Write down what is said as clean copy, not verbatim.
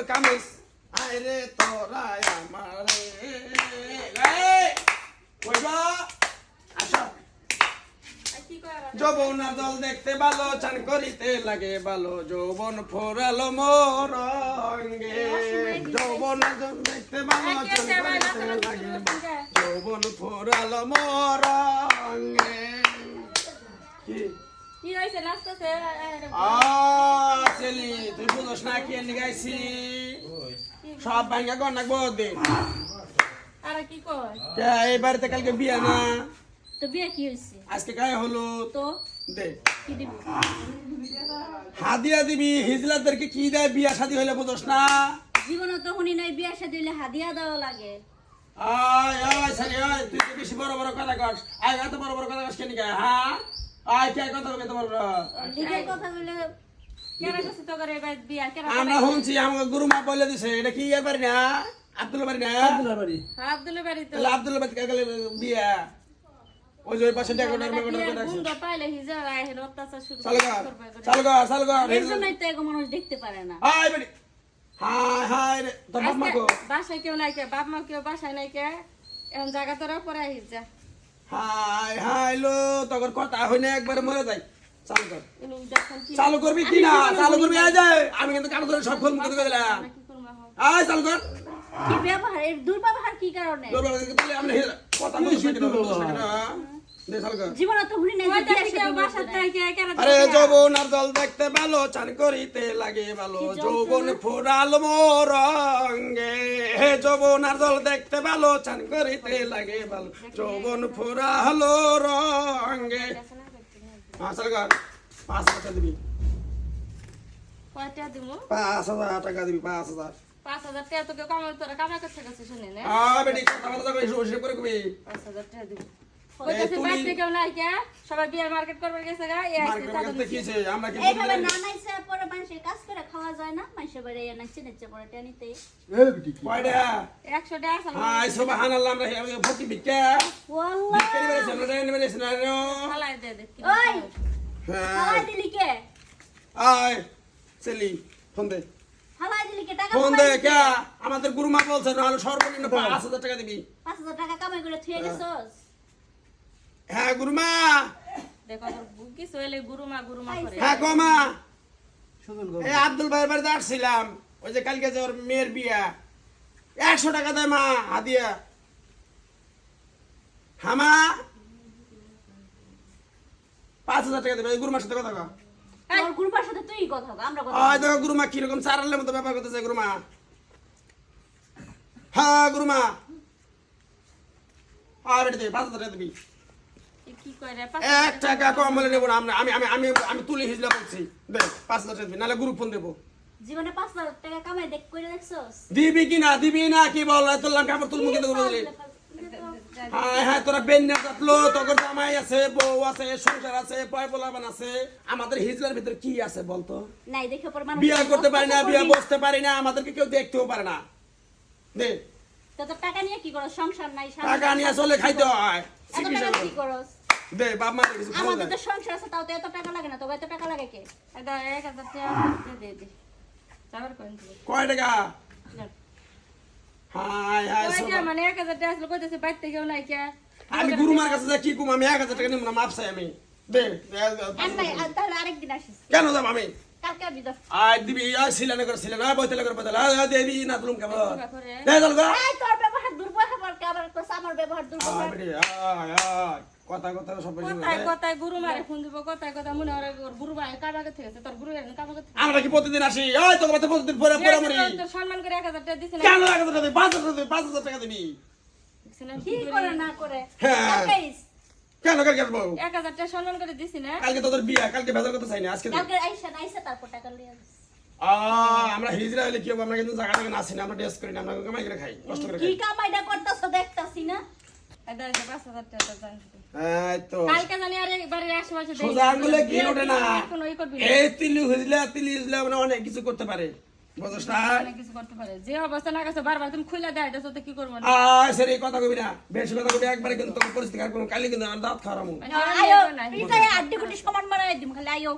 তোর কামিজ আয় রে তোরা আমারে কইবা আসো যৌবনের দল দেখতে ভালো চান করিতে লাগে ভালো যৌবন ফোরালো মোর রঙে যৌবনের দল দেখতে ভালো চান করিতে লাগে যৌবন ফোরালো মোর রঙে কি হইছে নাচতেছে ছেলি তুই বুঝোস না কি এনে গাইছি সব ভাঙ্গা কর নাকবো দিন আরে কি কয় এই বাড়িতে কালকে বিয়া না তো বিয়ে কি হইছে আজকে গায়ে হলো তো দে কি দিবি হাদিয়া দিবি হিজলাদেরকে কি দেয় বিয়া শাদী হইলে বুঝোস না জীবনে তো শুনি নাই বিয়ে শাদী হইলে হাদিয়া দেওয়া লাগে আয় আয় সারি আয় তুই তো বেশি বড় বড় কথা কস আয় এত বড় বড় কথা কস কেন গায় হ্যাঁ আয় কে কথা বলতে বড় লিগের কথা বলে কেন কষ্ট তো করে এবার বিয়া কেন আমরা শুনছি আমাকে গুরুমা বলে দিছে এটা কি ইয়ার বাড়ি না আব্দুল বাড়ি না আব্দুল্লাহ বাড়ি আব্দুলের বাড়ি তো তাহলে আব্দুল বাড়ি গেলে বিয়া ওই যে ওই পাশে ডেকোটার মেকোটার করে রাখছে গুন্ড পাইলে হিজার আয় হেন অত্যাচার শুরু চালু কর এর জন্যই তো এগো মানুষ দেখতে পারে না আয় বাড়ি হায় হায় রে তোর বাপ মা কো বাসায় কেউ নাই কে বাপ মা কেউ বাসায় নাই কে এখন জায়গা তোরা পরে হিজা হায় হায় লো তোর কথা হইনে একবার মরে যাই চালু কর ইনু দেখেন কি চালু করবি কি না চালু করবি আয় যায় আমি কিন্তু কাম করে সব ফোন করে দিলাম কি করব আয় চালু কর কি ব্যবহার এর দুর্ব্যবহার কি কারণে তোর বাবা তাহলে আমরা কথা বলছি না দে চালু কর জীবনে তো হুনি নাই বিয়ে শাদী বাসা থেকে কেন আরে যৌবন আর দল দেখতে ভালো চান করিতে লাগে ভালো যৌবন ফোরাল মোর রঙে হে যৌবন আর দল দেখতে ভালো চান করিতে লাগে ভালো যৌবন ফোরালো রঙে চালু কর 5,000 টাকা দিবি কয়টা দিমু 5,000 টাকা দিবি 5,000 5,000 টাকা তো কেউ কামাই তোরা কামাই করতে গেছে শুনে না বেটি কথা বলতে কইছো ওসে করে কবি 5,000 টাকা দিমু কইতেছে বাইরে কেউ নাই কে সবাই বিয়ার মার্কেট করবে গেছে গা এই আইছে মার্কেট করতে কিছে আমরা কি এইভাবে না নাইছে পরে মানুষের কাজ করে খাওয়া যায় না মানুষের বাড়ি এনে চিনেছে পরে টেনিতে এই বেটি কি কয়টা 100 টাকা আছে হাই সুবহানাল্লাহ আমরা ভর্তি বিক্কা ওয়াল্লাহ বিক্রি বেরেছে আমরা এনে বেরেছে না ফালাই দে দে ওই হালাই দিলি কে আয় চলি ফোন দে হালাই দিলি কে টাকা ফোন দে কে আমাদের গুরুমা বলছে না হলে সর্বনিম্ন 5,000 টাকা দিবি 5,000 টাকা কামাই করে থুয়ে গেছস হ্যাঁ গুরুমা দেখো কি সইলে গুরুমা করে হ্যাঁ কমা সুজন গো এই আব্দুল ভাইয়ের বাড়িতে আসছিলাম ওই যে কালকে যে ওর মেয়ের বিয়া 100 টাকা দেয় মা হাদিয়া হামা 5,000 টাকা দেবে এই গুরুমার সাথে কথা কও তোর গ্রুপের সাথে তুই কথা কও আমরা কথা ওই দেখো গুরুমা কিরকম চারালের মতো ব্যাপার করতেছে গুরুমা হ্যাঁ গুরুমা আর বেটি 5,000 টাকা দিবি কি কয় রে 1 টাকা কম বলে নেব না আমি আমি আমি আমি তুলে হিজলা বলছি দে 5,000 টাকা দিবি নালে গ্রুপ ফোন দেবো জীবনে 5,000 টাকা কামাই দেখ করে দেখছস দিবি কি না কি বল তোর লাম কাপড় তুলমু কিন্তু বললি হ্যাঁ হ্যাঁ তোরা বেন্না কাটলো তোর জামাই আছে বউ আছে সংসার আছে পয় পোলাবান আছে আমাদের হিজলার ভিতর কি আছে বলতো নাই দেখে পরে মানুষ বিয়া করতে পারি না বিয়া বসতে পারি না আমাদেরকে কেউ দেখতেও পারে না দে তো তোর টাকা নিয়ে কি করস সংসার নাই টাকা নিয়ে চলে খাইতে হয় এত টাকা কি করস দে বাপ মা কিছু খাওয়া আমাদের যায় তো সংসার আছে তাও তো এত টাকা লাগে না তবে এত টাকা লাগে কে এটা 1000 টাকা দে দে যাবার কোন দিবে কয় টাকা হাই হাই কয়টা মানে 1000 টাকা আসলে কইতেছে বাইতে কেউ নাই কে আমি গুরুমার কাছে যা কি কুম আমি 1,000 টাকা নিব না মাপ চাই আমি দে তাহলে আরেকদিন আসিস কেন যাব আমি কালকে আবি তো আয় দিবি আয় সিলানে করে সিলানে আয় বইতলে করে বইতলে আয় দেবি না তুলুম কেমন করে দে চল গো এই তোর ব্যবহার দুর্ব্যবহার কে আবার কইছ আমার ব্যবহার আয় দুর্ব্যবহার বেটি আয় কথা কথা সব বেশি কথায় গুরু মারে ফোন দিব কথায় কথা মনে হয় ওর গুরু ভাই কামাকে থেকে তোর গুরু এর কামাকে থেকে আমরা কি প্রতিদিন আসি ওই তো কথা প্রতিদিন পরে পরে মরি তোর সম্মান করে 1000 টাকা দিছ না কেন লাগে তো 5,000 টাকা দিবি কি করে না করে হ্যাঁ। কালকেইস কেন কালকে আসবো 1000 টাকা সম্মান করে দিছ না কালকে তোদের বিয়া কালকে ভেজাল কথা চাই না আজকে দে। কালকে আইসা তারপর টাকা লিয়ে আসিস আমরা হিজরা হলে কি হবে আমরা কিন্তু জায়গা থেকে নাসি না আমরা ড্রেস করি না আমরা কামাই করে খাই কষ্ট করে কি খাই কামাইটা করতেছ দেখতাছি না এটা 5000 টাকা জান এই তো কালকে জানি আরে বাড়ির আশেপাশে দেই সোজা আঙ্গুলে কি ওঠে না কোনো ই করবি না এই তিলি হুজলা মানে অনেক কিছু করতে পারে বুঝছ না অনেক কিছু করতে পারে যে অবস্থা না গেছে বারবার তুমি খুলে দেয় এটা তো কি করব না সেরে কথা কবি না বেশি কথা কবি একবারে কিন্তু তোর পরিস্থিতি আর কোনো কালি কিন্তু দাঁত খারাপ আয়ো পিটায় আড্ডি কুটি সমান বানাই দিম খালি আয়ো